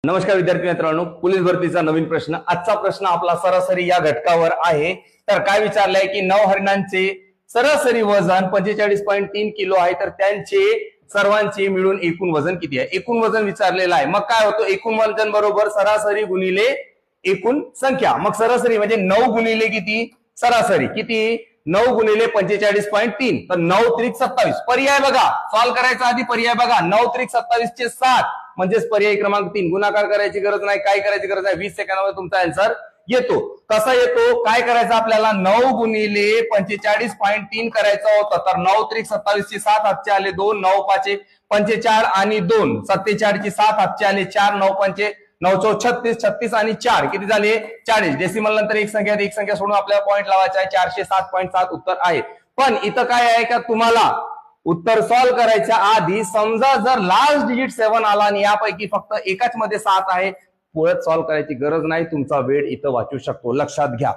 नमस्कार विद्यार्थी मित्रांनो, पोलीस भरतीचा नवीन प्रश्न. आजचा प्रश्न आपला सरासरी या घटकावर आहे. तर काय विचारलंय की 9 हरिणांचे सरासरी वजन 45.3 किलो आहे, तर त्यांचे सर्वांचे मिळून एकूण वजन किती आहे. एकूण वजन विचारलेलं आहे. मग काय होतं, एकूण वजन बरोबर सरासरी गुणिले एकूण संख्या. मग सरासरी म्हणजे 9 गुणिले किती, सरासरी किती, 9 गुणिले 45.3, तर 9 त्रिक 27. पर्याय बघा, सॉल्व्ह करायचा आधी पर्याय बघा. 9 त्रिक 27 चे 7 म्हणजेच पर्याय क्रमांक 3. गुणाकार करायची गरज नाही, काय करायची गरज नाही. 20 सेकंदामध्ये तुमचा आन्सर येतो. कसा येतो, काय करायचं आपल्याला, 9 गुणिले 45.3 करायचं होतं. तर 9 त्रिक 27 चे 7 हातचे आले 2, 9 पाचे 45 आणि 2, 47 चे 7 हातचे आले 4, 9 पंचे 9 चौ 36, 36 आणि 4 किती झाले 40. डेसिमल नंतर एक संख्या सोडून आपल्याला पॉईंट लावायचा आहे. 407.7 उत्तर आहे. पण इथं काय आहे का, तुम्हाला उत्तर सॉल्व्ह करायच्या आधी समजा जर लास्ट डिजिट 7 आला आणि यापैकी फक्त एकाच मध्ये 7 आहे, पुढे सॉल्व्ह करायची गरज नाही, तुमचा वेळ इथं वाचू शकतो. लक्षात घ्या.